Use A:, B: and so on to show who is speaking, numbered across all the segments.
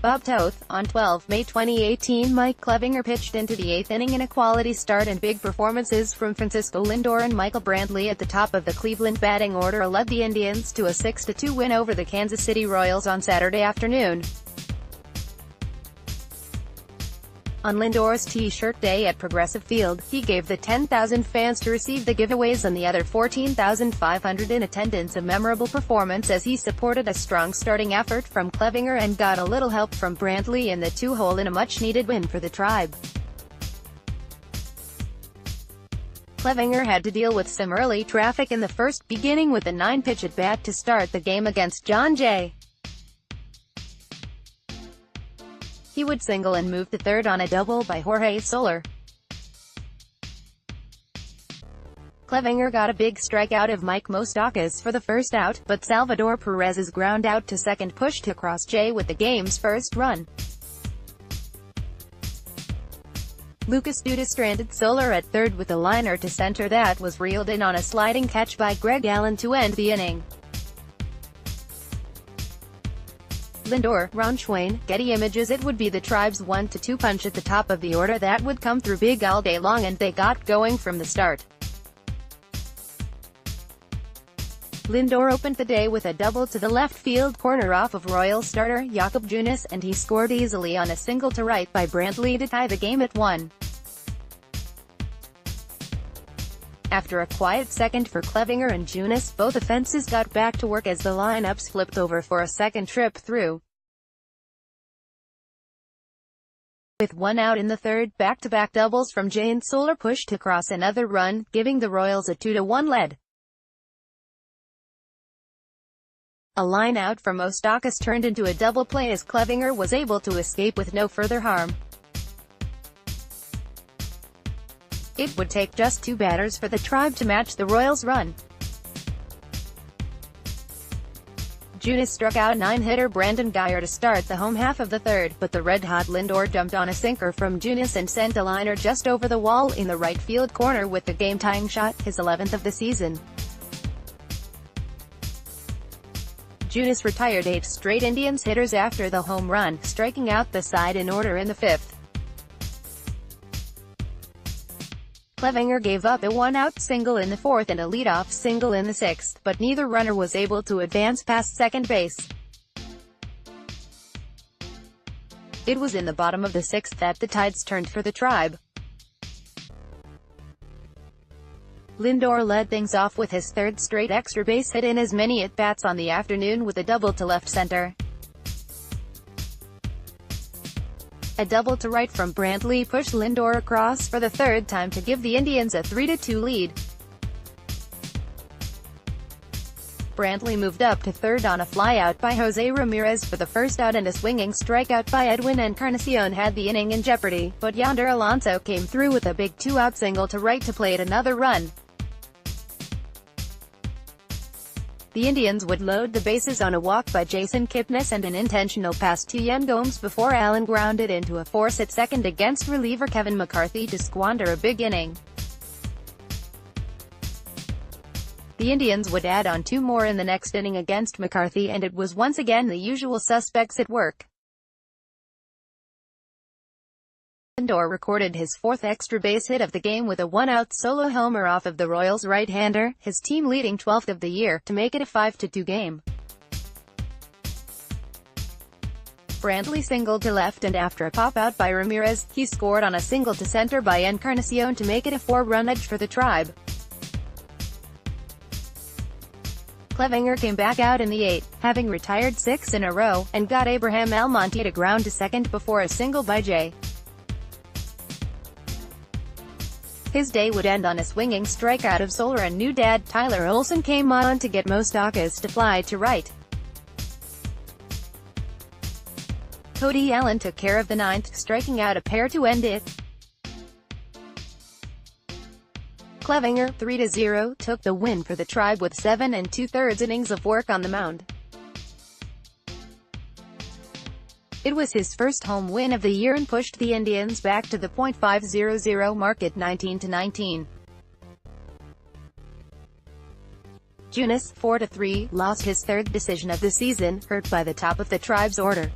A: Bob Toth. On 12 May 2018, Mike Clevinger pitched into the 8th inning in a quality start, and big performances from Francisco Lindor and Michael Brantley at the top of the Cleveland batting order led the Indians to a 6-2 win over the Kansas City Royals on Saturday afternoon. On Lindor's T-shirt day at Progressive Field, he gave the 10,000 fans to receive the giveaways and the other 14,500 in attendance a memorable performance as he supported a strong starting effort from Clevinger and got a little help from Brantley in the 2-hole in a much-needed win for the Tribe. Clevinger had to deal with some early traffic in the first, beginning with a 9-pitch at-bat to start the game against John Jay. He would single and move to third on a double by Jorge Soler. Clevinger got a big strikeout of Mike Moustakas for the first out, but Salvador Perez's ground out to second pushed across Jay with the game's first run. Lucas Duda stranded Soler at third with a liner to center that was reeled in on a sliding catch by Greg Allen to end the inning. Lindor, Ron Schwain, Getty Images. It would be the Tribe's 1-2 punch at the top of the order that would come through big all day long, and they got going from the start. Lindor opened the day with a double to the left field corner off of Royals starter Jakob Junis, and he scored easily on a single to right by Brantley to tie the game at 1. After a quiet second for Clevinger and Junis, both offenses got back to work as the lineups flipped over for a second trip through. With one out in the third, back-to-back doubles from Jay and Soler pushed across another run, giving the Royals a 2-1 lead. A line out from Moustakas turned into a double play as Clevinger was able to escape with no further harm. It would take just 2 batters for the Tribe to match the Royals' run. Junis struck out 9-hitter Brandon Guyer to start the home half of the third, but the red-hot Lindor jumped on a sinker from Junis and sent a liner just over the wall in the right field corner with the game-tying shot, his 11th of the season. Junis retired 8 straight Indians hitters after the home run, striking out the side in order in the 5th. Clevinger gave up a 1-out single in the 4th and a leadoff single in the 6th, but neither runner was able to advance past second base. It was in the bottom of the 6th that the tides turned for the Tribe. Lindor led things off with his 3rd straight extra base hit in as many at-bats on the afternoon with a double to left center. A double to right from Brantley pushed Lindor across for the 3rd time to give the Indians a 3-2 lead. Brantley moved up to third on a flyout by Jose Ramirez for the first out, and a swinging strikeout by Edwin Encarnacion had the inning in jeopardy, but Yonder Alonso came through with a big 2-out single to right to plate another run. The Indians would load the bases on a walk by Jason Kipnis and an intentional pass to Yan Gomes before Allen grounded into a force at second against reliever Kevin McCarthy to squander a big inning. The Indians would add on 2 more in the next inning against McCarthy, and it was once again the usual suspects at work. Lindor recorded his 4th extra base hit of the game with a 1-out solo homer off of the Royals' right-hander, his team-leading 12th of the year, to make it a 5-2 game. Brantley singled to left, and after a pop-out by Ramirez, he scored on a single to center by Encarnacion to make it a 4-run edge for the Tribe. Clevinger came back out in the 8th, having retired 6 in a row, and got Abraham Almonte to ground to second before a single by Jay. His day would end on a swinging strikeout of Soler, and new dad Tyler Olson came on to get Moustakas to fly to right. Cody Allen took care of the 9th, striking out a pair to end it. Clevinger, 3-0, took the win for the Tribe with 7 2/3 innings of work on the mound. It was his first home win of the year and pushed the Indians back to the .500 mark at 19-19. Junis, 4-3, lost his 3rd decision of the season, hurt by the top of the Tribe's order.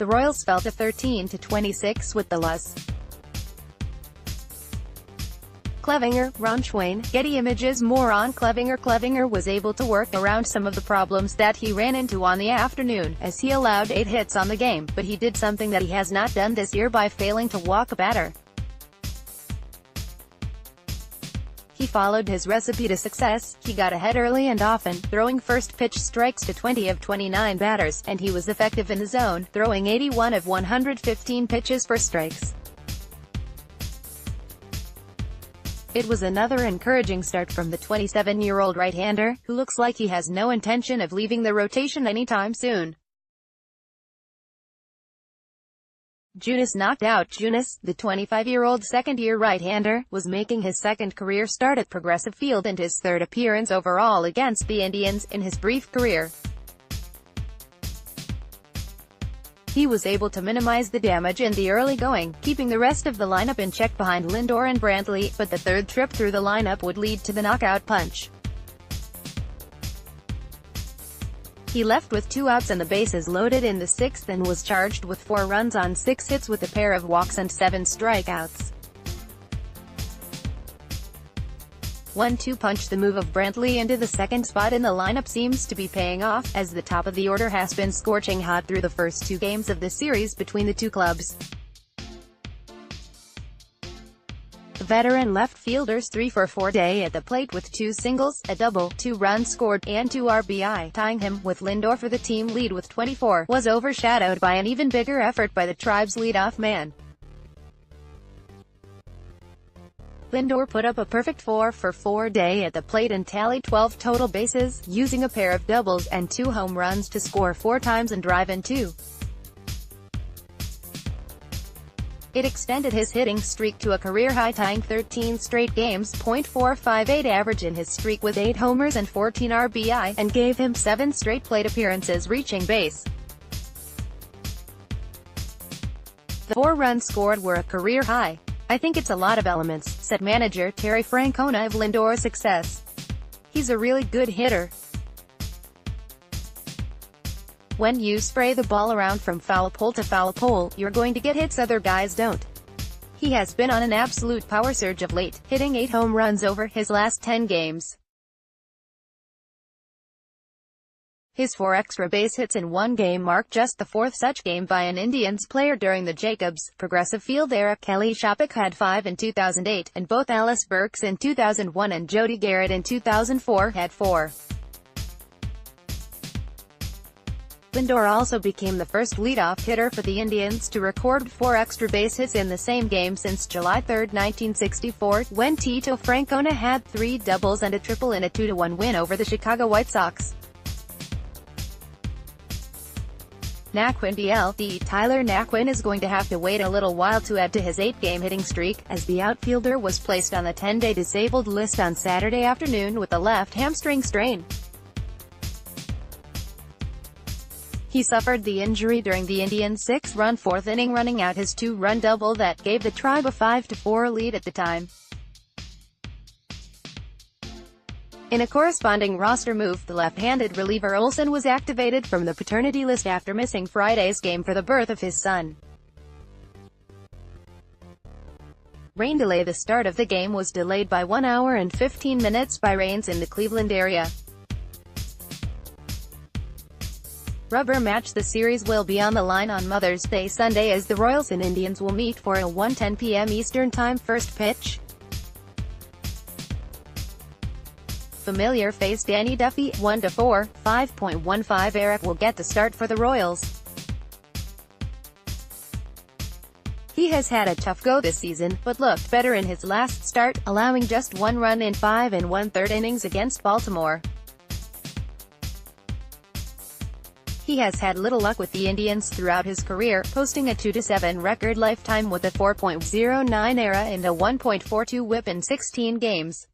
A: the Royals fell to 13-26 with the loss. Clevinger, Ron Schwain, Getty Images. More on Clevinger. Clevinger was able to work around some of the problems that he ran into on the afternoon, as he allowed 8 hits on the game, but he did something that he has not done this year by failing to walk a batter. He followed his recipe to success. He got ahead early and often, throwing first pitch strikes to 20 of 29 batters, and he was effective in the zone, throwing 81 of 115 pitches for strikes. It was another encouraging start from the 27-year-old right-hander, who looks like he has no intention of leaving the rotation anytime soon. Junis knocked out. Junis, the 25-year-old second-year right-hander, was making his second career start at Progressive Field and his third appearance overall against the Indians in his brief career. He was able to minimize the damage in the early going, keeping the rest of the lineup in check behind Lindor and Brantley, but the third trip through the lineup would lead to the knockout punch. He left with 2 outs and the bases loaded in the 6th and was charged with 4 runs on 6 hits with a pair of walks and 7 strikeouts. 1-2 punch. The move of Brantley into the second spot in the lineup seems to be paying off, as the top of the order has been scorching hot through the first 2 games of the series between the two clubs. The veteran left fielder's 3-for-4 day at the plate with 2 singles, a double, 2 runs scored, and 2 RBI, tying him with Lindor for the team lead with 24, was overshadowed by an even bigger effort by the Tribe's leadoff man. Lindor put up a perfect 4-for-4 day at the plate and tallied 12 total bases, using a pair of doubles and 2 home runs to score 4 times and drive in 2. It extended his hitting streak to a career-high, tying 13 straight games, .458 average in his streak with 8 homers and 14 RBI, and gave him 7 straight plate appearances reaching base. The 4 runs scored were a career high. "I think it's a lot of elements," said manager Terry Francona of Lindor's success. "He's a really good hitter. When you spray the ball around from foul pole to foul pole, you're going to get hits other guys don't. He has been on an absolute power surge of late, hitting 8 home runs over his last 10 games. His 4 extra base hits in one game marked just the 4th such game by an Indians player during the Jacobs Progressive Field era. Kelly Shopik had 5 in 2008, and both Alice Burks in 2001 and Jody Garrett in 2004 had 4. Lindor also became the first leadoff hitter for the Indians to record 4 extra base hits in the same game since July 3, 1964, when Tito Francona had 3 doubles and a triple in a 2-1 win over the Chicago White Sox. Naquin BLD. Tyler Naquin is going to have to wait a little while to add to his 8-game hitting streak, as the outfielder was placed on the 10-day disabled list on Saturday afternoon with a left hamstring strain. He suffered the injury during the Indians' 6-run 4th inning, running out his 2-run double that gave the Tribe a 5-4 lead at the time. In a corresponding roster move, the left-handed reliever Olsen was activated from the paternity list after missing Friday's game for the birth of his son. Rain delay. The start of the game was delayed by 1 hour and 15 minutes by rains in the Cleveland area. Rubber match. The series will be on the line on Mother's Day Sunday as the Royals and Indians will meet for a 1:10 p.m. Eastern Time first pitch. Familiar face Danny Duffy, 1-4, 5.15 Eric will get the start for the Royals. He has had a tough go this season, but looked better in his last start, allowing just 1 run in 5 1/3 innings against Baltimore. He has had little luck with the Indians throughout his career, posting a 2-7 record lifetime with a 4.09 ERA and a 1.42 WHIP in 16 games.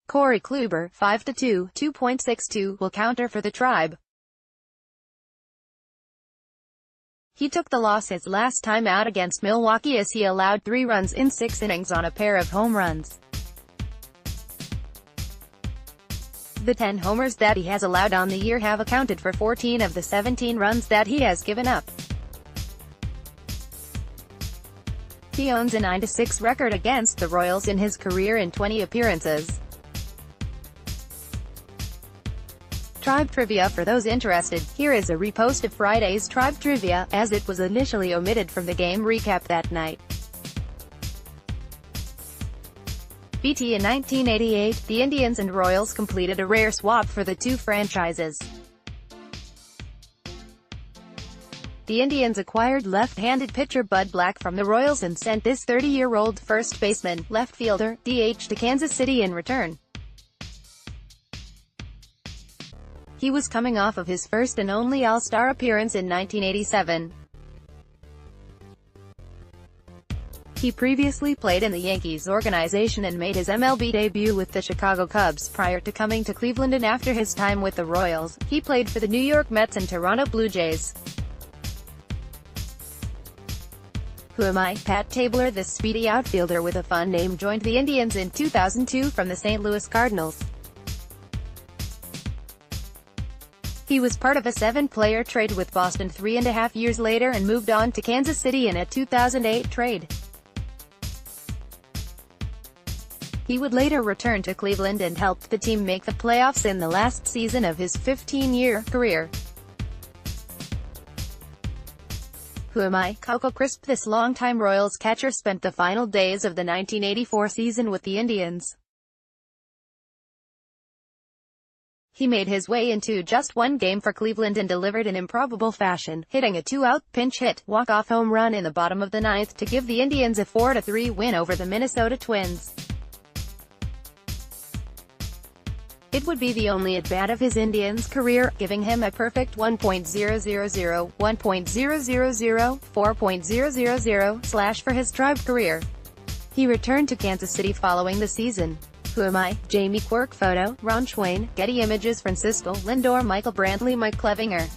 A: Corey Kluber, 5-2, 2.62, will counter for the Tribe. He took the loss his last time out against Milwaukee as he allowed 3 runs in 6 innings on a pair of home runs. The 10 homers that he has allowed on the year have accounted for 14 of the 17 runs that he has given up. He owns a 9-6 record against the Royals in his career in 20 appearances. Tribe Trivia. For those interested, here is a repost of Friday's Tribe Trivia, as it was initially omitted from the game recap that night. BT. In 1988, the Indians and Royals completed a rare swap for the two franchises. The Indians acquired left-handed pitcher Bud Black from the Royals and sent this 30-year-old first baseman, left fielder, DH to Kansas City in return. He was coming off of his first and only All-Star appearance in 1987. He previously played in the Yankees organization and made his MLB debut with the Chicago Cubs. Prior to coming to Cleveland and after his time with the Royals, he played for the New York Mets and Toronto Blue Jays. Who am I? Pat Tabler. This speedy outfielder with a fun name joined the Indians in 2002 from the St. Louis Cardinals. He was part of a 7-player trade with Boston 3.5 years later and moved on to Kansas City in a 2008 trade. He would later return to Cleveland and helped the team make the playoffs in the last season of his 15-year career. Who am I? Coco Crisp. This longtime Royals catcher spent the final days of the 1984 season with the Indians. He made his way into just one game for Cleveland and delivered in improbable fashion, hitting a 2-out pinch hit, walk-off home run in the bottom of the ninth to give the Indians a 4-3 win over the Minnesota Twins. It would be the only at-bat of his Indians career, giving him a perfect 1.000, 1.000, 4.000/ for his Tribe career. He returned to Kansas City following the season. Who am I? Jamie Quirk. Photo, Ron Schwain. Getty Images. Francisco Lindor. Michael Brantley. Mike Clevinger.